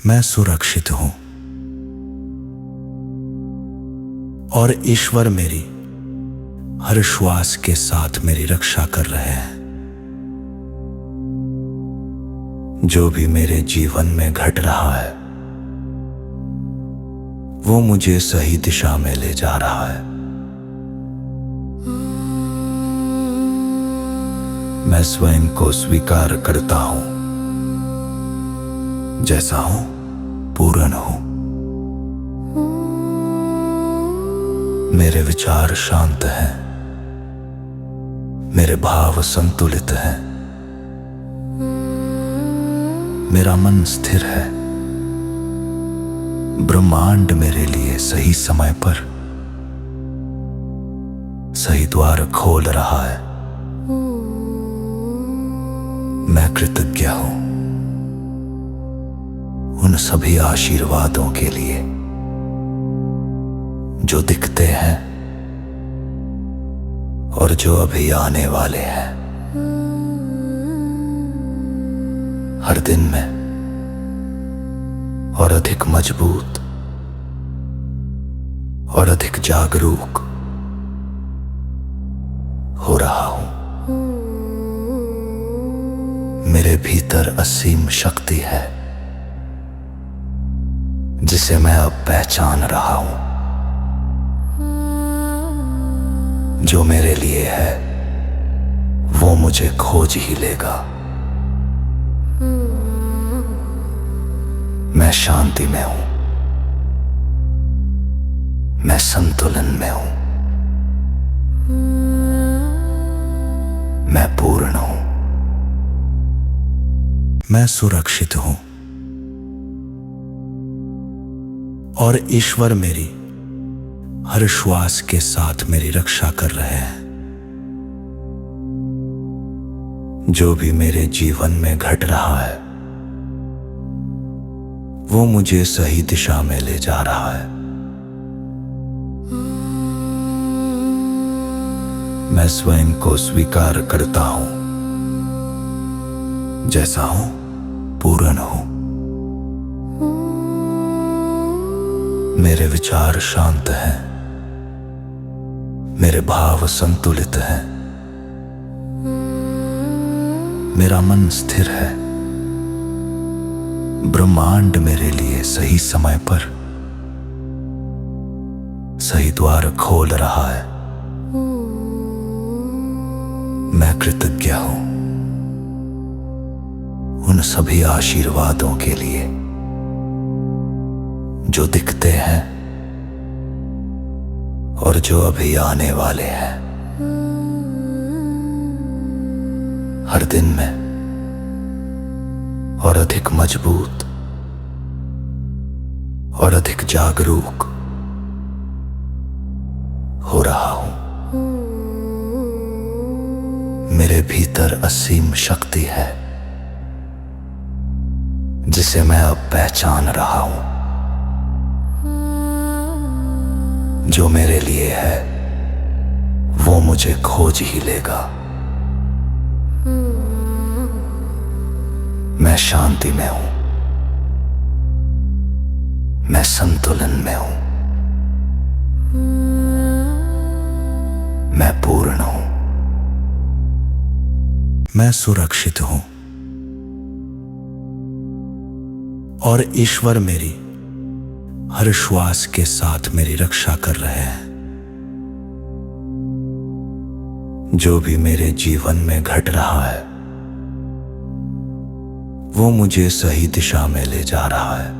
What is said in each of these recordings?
मैं सुरक्षित हूं और ईश्वर मेरी हर श्वास के साथ मेरी रक्षा कर रहे हैं। जो भी मेरे जीवन में घट रहा है वो मुझे सही दिशा में ले जा रहा है। मैं स्वयं को स्वीकार करता हूं, जैसा हूं पूर्ण हूं। मेरे विचार शांत हैं, मेरे भाव संतुलित हैं, मेरा मन स्थिर है। ब्रह्मांड मेरे लिए सही समय पर सही द्वार खोल रहा है। मैं कृतज्ञ हूं उन सभी आशीर्वादों के लिए जो दिखते हैं और जो अभी आने वाले हैं। हर दिन में और अधिक मजबूत और अधिक जागरूक हो रहा हूं। मेरे भीतर असीम शक्ति है जिसे मैं अब पहचान रहा हूं। जो मेरे लिए है वो मुझे खोज ही लेगा। मैं शांति में हूं, मैं संतुलन में हूं, मैं पूर्ण हूं। मैं सुरक्षित हूं और ईश्वर मेरी हर श्वास के साथ मेरी रक्षा कर रहे हैं। जो भी मेरे जीवन में घट रहा है वो मुझे सही दिशा में ले जा रहा है। मैं स्वयं को स्वीकार करता हूं, जैसा हूं पूर्ण हूं। मेरे विचार शांत हैं, मेरे भाव संतुलित हैं, मेरा मन स्थिर है। ब्रह्मांड मेरे लिए सही समय पर सही द्वार खोल रहा है। मैं कृतज्ञ हूं उन सभी आशीर्वादों के लिए जो दिखते हैं और जो अभी आने वाले हैं। हर दिन में और अधिक मजबूत और अधिक जागरूक हो रहा हूं। मेरे भीतर असीम शक्ति है जिसे मैं अब पहचान रहा हूं। जो मेरे लिए है वो मुझे खोज ही लेगा। मैं शांति में हूं, मैं संतुलन में हूं, मैं पूर्ण हूं। मैं सुरक्षित हूं और ईश्वर मेरी हर श्वास के साथ मेरी रक्षा कर रहे हैं। जो भी मेरे जीवन में घट रहा है वो मुझे सही दिशा में ले जा रहा है।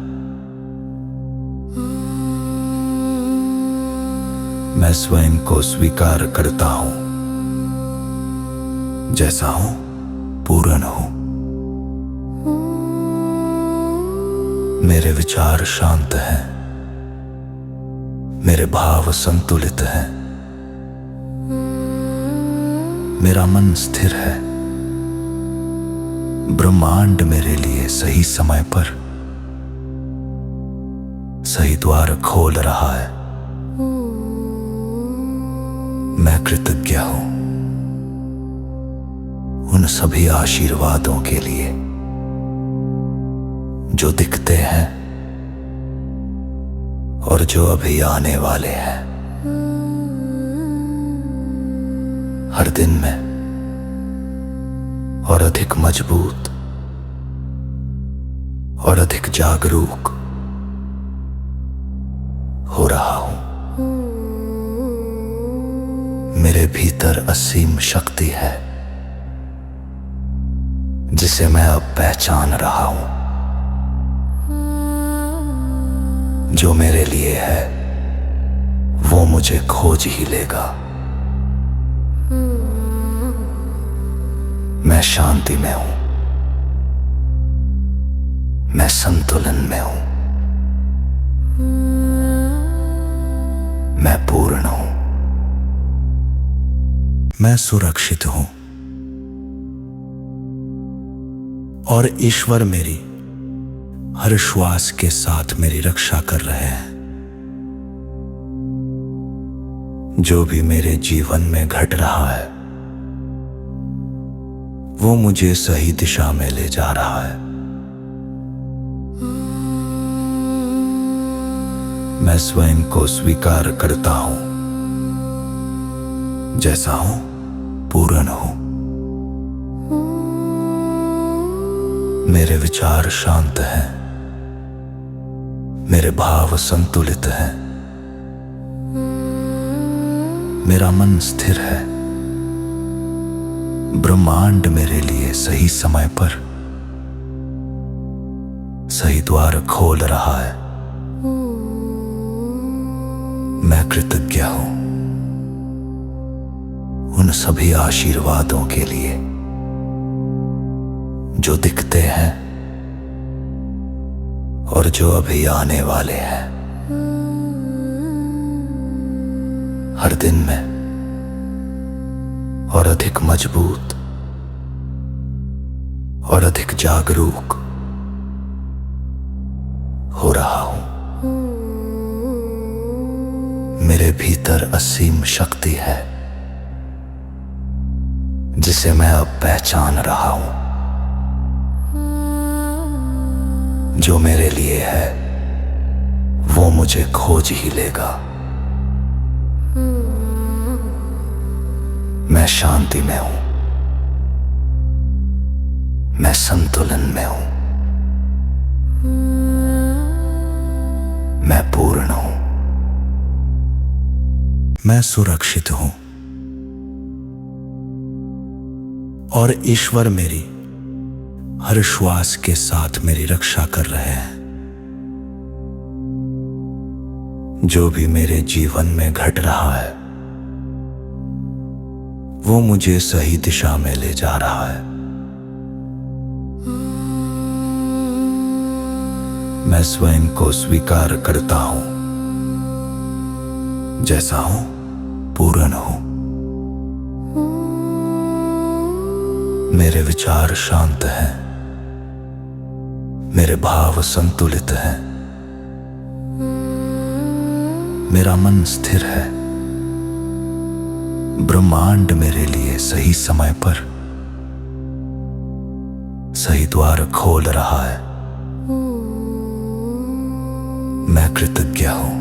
मैं स्वयं को स्वीकार करता हूं, जैसा हूं पूर्ण हूं। मेरे विचार शांत हैं, मेरे भाव संतुलित हैं, मेरा मन स्थिर है। ब्रह्मांड मेरे लिए सही समय पर सही द्वार खोल रहा है। मैं कृतज्ञ हूं उन सभी आशीर्वादों के लिए जो दिखते हैं और जो अभी आने वाले हैं। हर दिन में और अधिक मजबूत और अधिक जागरूक हो रहा हूं। मेरे भीतर असीम शक्ति है जिसे मैं अब पहचान रहा हूं। जो मेरे लिए है वो मुझे खोज ही लेगा। मैं शांति में हूं, मैं संतुलन में हूं, मैं पूर्ण हूं, मैं सुरक्षित हूं और ईश्वर मेरी हर श्वास के साथ मेरी रक्षा कर रहे हैं। जो भी मेरे जीवन में घट रहा है वो मुझे सही दिशा में ले जा रहा है। मैं स्वयं को स्वीकार करता हूं, जैसा हूं पूर्ण हूं। मेरे विचार शांत हैं, मेरे भाव संतुलित हैं, मेरा मन स्थिर है। ब्रह्मांड मेरे लिए सही समय पर सही द्वार खोल रहा है। मैं कृतज्ञ हूं उन सभी आशीर्वादों के लिए जो दिखते हैं और जो अभी आने वाले हैं। हर दिन में और अधिक मजबूत और अधिक जागरूक हो रहा हूं। मेरे भीतर असीम शक्ति है जिसे मैं अब पहचान रहा हूं। जो मेरे लिए है वो मुझे खोज ही लेगा। मैं शांति में हूं, मैं संतुलन में हूं, मैं पूर्ण हूं, मैं सुरक्षित हूं और ईश्वर मेरी हर श्वास के साथ मेरी रक्षा कर रहे हैं। जो भी मेरे जीवन में घट रहा है वो मुझे सही दिशा में ले जा रहा है। मैं स्वयं को स्वीकार करता हूं, जैसा हूं पूर्ण हूं। मेरे विचार शांत हैं, मेरे भाव संतुलित हैं, मेरा मन स्थिर है। ब्रह्मांड मेरे लिए सही समय पर सही द्वार खोल रहा है। मैं कृतज्ञ हूं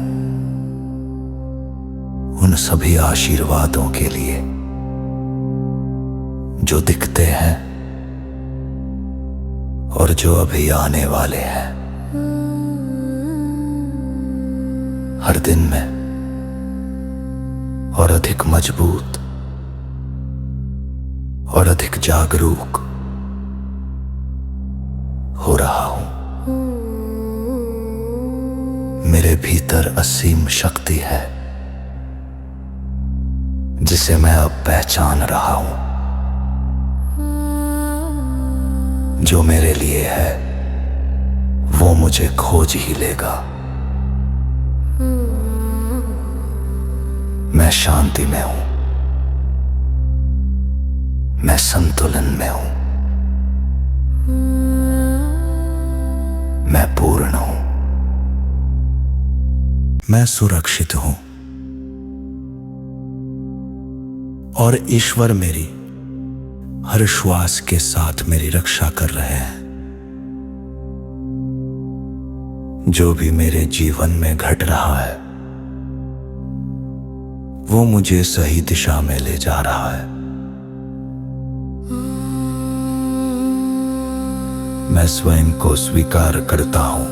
उन सभी आशीर्वादों के लिए जो दिखते हैं और जो अभी आने वाले हैं। हर दिन में और अधिक मजबूत और अधिक जागरूक हो रहा हूं। मेरे भीतर असीम शक्ति है जिसे मैं अब पहचान रहा हूं। जो मेरे लिए है वो मुझे खोज ही लेगा। मैं शांति में हूं, मैं संतुलन में हूं, मैं पूर्ण हूं, मैं सुरक्षित हूं और ईश्वर मेरी हर श्वास के साथ मेरी रक्षा कर रहे हैं। जो भी मेरे जीवन में घट रहा है वो मुझे सही दिशा में ले जा रहा है। मैं स्वयं को स्वीकार करता हूं,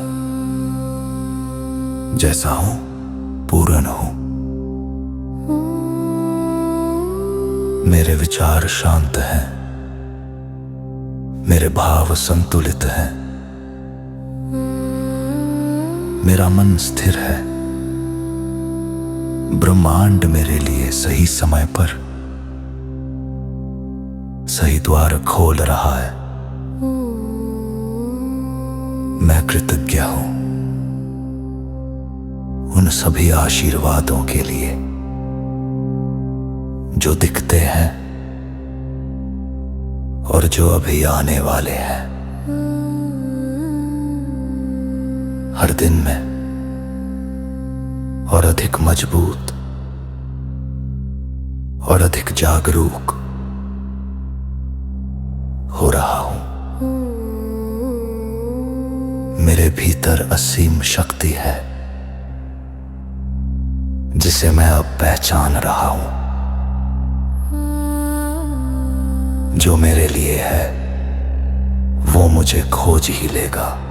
जैसा हूं पूर्ण हूं। मेरे विचार शांत हैं, मेरे भाव संतुलित हैं, मेरा मन स्थिर है। ब्रह्मांड मेरे लिए सही समय पर सही द्वार खोल रहा है। मैं कृतज्ञ हूं उन सभी आशीर्वादों के लिए जो दिखते हैं और जो अभी आने वाले हैं। हर दिन में और अधिक मजबूत और अधिक जागरूक हो रहा हूं। मेरे भीतर असीम शक्ति है जिसे मैं अब पहचान रहा हूं। जो मेरे लिए है वो मुझे खोज ही लेगा।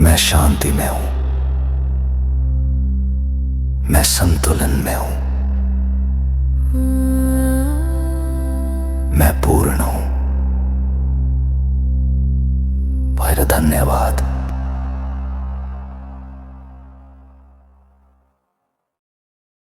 मैं शांति में हूं, मैं संतुलन में हूं, मैं पूर्ण हूं। फिर धन्यवाद।